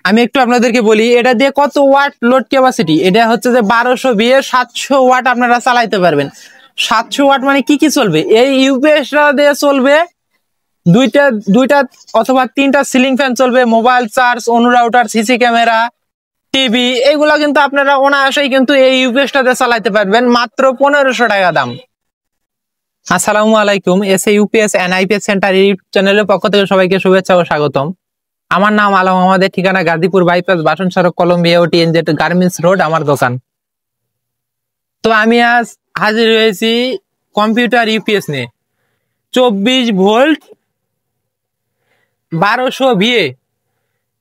আমি একটু আপনাদেরকে বলি এটা দিয়ে কত ওয়াট লোড ক্যাপাসিটি। এটা হচ্ছে যে 1200 বিয়ে 700 ওয়াট আপনারা চালাইতে পারবেন। 700 ওয়াট মানে কি কি চলবে? এই ইউপিএসটা দিয়ে চলবে দুইটা দুইটা অথবা তিনটা সিলিং ফ্যান চলবে, মোবাইল চার্জ, অনুরাউটার, সিসি ক্যামেরা, টিভি, এগুলো কিন্তু আপনারা অনায়াসেই কিন্তু এই ইউপিএসটাতে চালাইতে পারবেন। মাত্র 1500 টাকা দাম। আসসালামু আলাইকুম, SA UPS and IPS centre YouTube চ্যানেলের পক্ষ থেকে সবাইকে শুভেচ্ছা ও স্বাগতম। আমার নাম আলম, আমাদের ঠিকানা গাজীপুর বাইপাস, বাসন সড়ক, কলম্বিয়া ও টিএনজেড গার্মেন্টস রোড, আমার দোকান। তো আমি আজ হাজির হয়েছি কম্পিউটার ইউপিএস নিয়ে। 24 volt 1200 VA,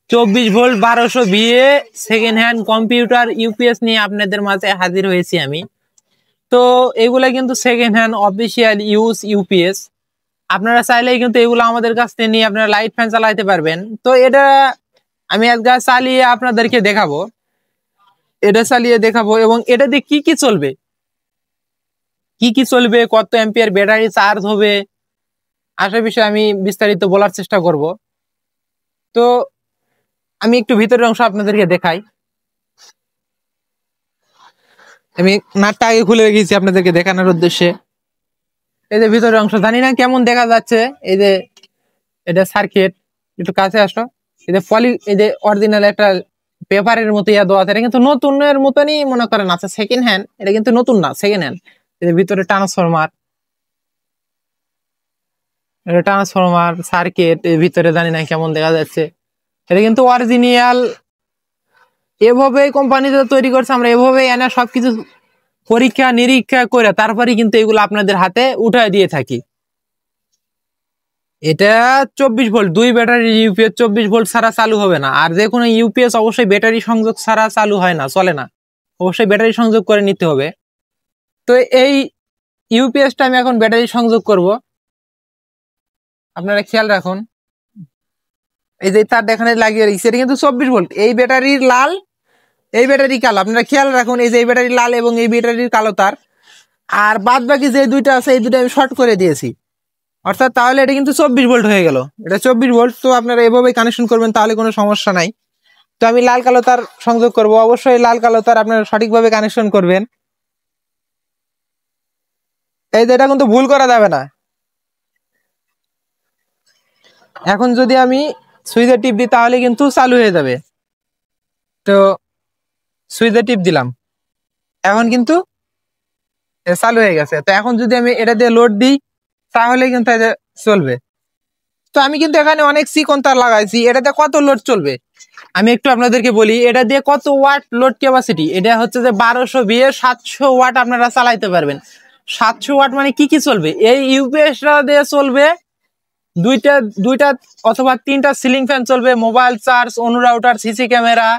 24 volt 1200 VA second hand computer UPS নিয়ে আপনাদের মাঝে হাজির হয়েছি আমি। তো এগুলা কিন্তু second hand official use UPS. আপনারা চাইলেই কিন্তু এগুলো আমাদের কাছ থেকে নিয়ে আপনারা লাইট ফ্যান চালাইতে পারবেন। তো এটা আমি আজকে চালিয়ে আপনাদেরকে দেখাবো, এবং এটা দিয়ে কি কি চলবে, কত অ্যাম্পিয়ার ব্যাটারি চার্জ হবে, আসার বিষয়ে আমি বিস্তারিত বলার চেষ্টা করব। তো আমি একটু ভিতরের অংশ আপনাদেরকে দেখাই। আমি নাটটা আগে খুলে রেখেছি আপনাদেরকে দেখানোর উদ্দেশ্যে। এই যে ভিতরের অংশ, জানি না কেমন দেখা যাচ্ছে। এই যে এটা সার্কিট, একটু কাছে আসো। এই যে অরিজিনাল একটা পেপারের মতো ইয়া দেওয়া আছে। এটা কিন্তু নতুনের মতনই মনে করেন আছে, সেকেন্ড হ্যান্ড। এটা কিন্তু নতুন না, সেকেন্ড হ্যান্ড। এই যে ভিতরে ট্রান্সফরমার সার্কিট, এর ভিতরে জানি না কেমন দেখা যাচ্ছে। এটা কিন্তু অরিজিনাল, এভাবেই কোম্পানিতে তৈরি করছে। আমরা এভাবেই এনে সবকিছু পরীক্ষা নিরীক্ষা করে তারপরে কিন্তু এগুলো আপনাদের হাতে উঠায় দিয়ে থাকি। এটা 24 ভোল্ট, 2 ব্যাটারি ইউপিএস। 24 ভোল্ট ছাড়া চালু হবে না। আর যে কোনো ইউপিএস অবশ্যই ব্যাটারি সংযোগ ছাড়া চালু হয় না, চলে না, অবশ্যই ব্যাটারি সংযোগ করে নিতে হবে। তো এই ইউপিএসটা আমি এখন ব্যাটারি সংযোগ করব, আপনারা খেয়াল রাখুন। এই যে তার এখানে লাগিয়ে রেখেছি, এটা কিন্তু 24 ভোল্ট। এই ব্যাটারির লাল, এই ব্যাটারি কালো, আপনারা খেয়াল রাখুন। এই যে এই ব্যাটারি লাল এবং এই ব্যাটারির কালো তার। আর বাদ বাকি যে দুইটা আছে এই দুটো আমি শর্ট করে দিয়েছি, অর্থাৎ তাহলে এটা কিন্তু 24 ভোল্ট হয়ে গেল। এটা 24 ভোল্ট। তো আপনারা এভাবেই কানেকশন করবেন, তাহলে কোনো সমস্যা নাই। তো আমি লাল কালো তার সংযোগ করব, অবশ্যই লাল কালো তার আপনারা সঠিকভাবে কানেকশন করবেন। এই যে এটা কিন্তু ভুল করা যাবে না। এখন যদি আমি সুইচে টিপ দিই তাহলে কিন্তু চালু হয়ে যাবে। তো সুইচে টিপ দিলাম, এখন কিন্তু চালু হয়ে গেছে। তো এখন যদি আমি এটা দিয়ে লোড দিই তাহলে কিন্তু এটা চলবে। তো আমি কিন্তু এখানে অনেক চিকন তার লাগাইছি। এটাতে কত লোড চলবে আমি একটু আপনাদেরকে বলি। এটা দিয়ে কত ওয়াট লোড ক্যাপাসিটি। এটা হচ্ছে যে 1200 বিয়ে 700 ওয়াট আপনারা চালাইতে পারবেন। 700 ওয়াট মানে কি কি চলবে? এই ইউপিএসটা দিয়ে চলবে দুইটা দুইটা অথবা তিনটা সিলিং ফ্যান চলবে, মোবাইল চার্জ, অনুরাউটার, সিসি ক্যামেরা,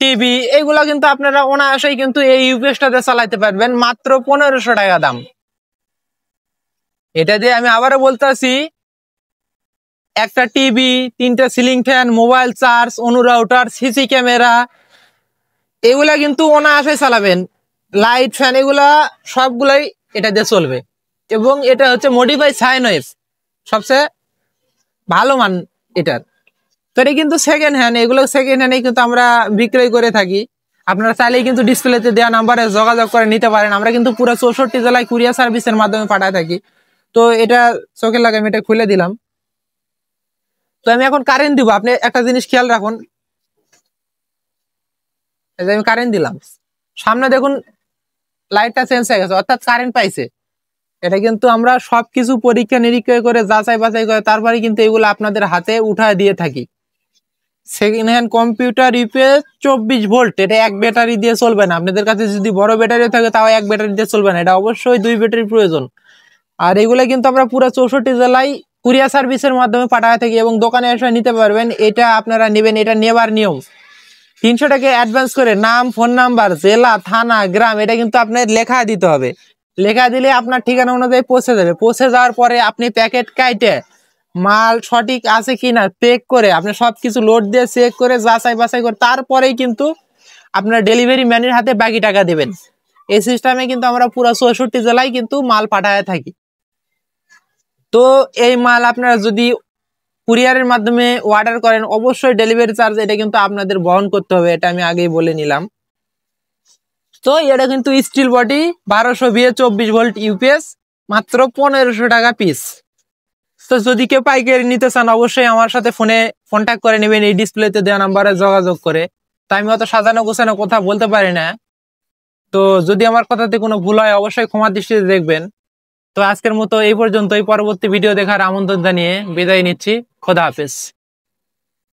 টিভি, এগুলা কিন্তু আপনারা অনায়াসেই কিন্তু এই ইউপিএসটাতে চালাইতে পারবেন। মাত্র 1500 টাকা দাম। এটা দিয়ে আমি আবারও বলতেছি, একটা টিভি, তিনটা সিলিং ফ্যান, মোবাইল চার্জ, অনুরাউটার, সিসি ক্যামেরা, এগুলা কিন্তু অনায়াসে চালাবেন। লাইট ফ্যান এগুলা সবগুলাই এটা দিয়ে চলবে। এবং এটা হচ্ছে মডিফাই সাইন ওয়েভ, সবচেয়ে ভালো মান এটার। তো এটা কিন্তু সেকেন্ড হ্যান্ড, এগুলো সেকেন্ড হ্যান্ডে কিন্তু আমরা বিক্রয় করে থাকি। আপনারা চাইলেই কিন্তু ডিসপ্লেতে দেওয়া নাম্বারে যোগাযোগ করে নিতে পারেন। আমরা কিন্তু পুরো 64 জেলায় কুরিয়ার সার্ভিসের মাধ্যমে পাঠায় থাকি। তো এটা চোখে লাগে, আমি এটা খুলে দিলাম। তো আমি এখন কারেন্ট দিব, আপনি একটা জিনিস খেয়াল রাখুন। এই যে আমি কারেন্ট দিলাম, সামনে দেখুন লাইটটা চেঞ্জ হয়ে গেছে, অর্থাৎ কারেন্ট পাইছে। এটা কিন্তু আমরা সবকিছু পরীক্ষা নিরীক্ষা করে যাচাই বাছাই করে তারপরে কিন্তু এগুলো আপনাদের হাতে উঠায় দিয়ে থাকি। Second hand computer UPS 24 volt, এটা এক ব্যাটারি দিয়ে চলবে না। আপনাদের কাছে যদি বড় ব্যাটারি থাকে তাও এক ব্যাটারি দিয়ে চলবে না, এটা অবশ্যই 2 ব্যাটারির প্রয়োজন। আর এগুলো কিন্তু আমরা পুরো 64 জেলায় কুরিয়ার সার্ভিসের মাধ্যমে পাঠায় থাকি এবং দোকানে এসে নিতে পারবেন। এটা আপনারা নেবেন, এটা নেবার নিয়ম 300 টাকা অ্যাডভান্স করে নাম, ফোন নাম্বার, জেলা, থানা, গ্রাম, এটা কিন্তু আপনার লেখা দিতে হবে। লেখা দিলে আপনার ঠিকানা অনুযায়ী পৌঁছে যাবে। পৌঁছে যাওয়ার পরে আপনি প্যাকেট কাইটে মাল সঠিক আছে কিনা চেক করে, আপনি সবকিছু লোড দিয়ে চেক করে যাচাই বাছাই করে তারপরেই কিন্তু আপনার ডেলিভারি ম্যানের হাতে বাকি টাকা দেবেন। এই সিস্টেমে কিন্তু আমরা পুরো 64 জেলায় কিন্তু মাল পাঠায় থাকি। তো এই মাল আপনারা যদি কুরিয়ারের মাধ্যমে অর্ডার করেন অবশ্যই ডেলিভারি চার্জ এটা কিন্তু আপনাদের বহন করতে হবে, এটা আমি আগেই বলে নিলাম। তো এটা কিন্তু steel body 1200 VA 24 volt UPS, মাত্র 1500 টাকা পিস। তো যদি কেউ পাইকারি নিতে চান অবশ্যই আমার সাথে ফোনে কন্ট্যাক্ট করে নেবেন এই ডিসপ্লেতে দেওয়া নাম্বারে যোগাযোগ করে। তো আমি অত সাজানো গোছানো কথা বলতে পারি না, তো যদি আমার কথাতে কোনো ভুল হয় অবশ্যই ক্ষমা দৃষ্টিতে দেখবেন। তো আজকের মতো এই পর্যন্তই, পরবর্তী ভিডিও দেখার আমন্ত্রণ জানিয়ে বিদায় নিচ্ছি। খোদা হাফেজ।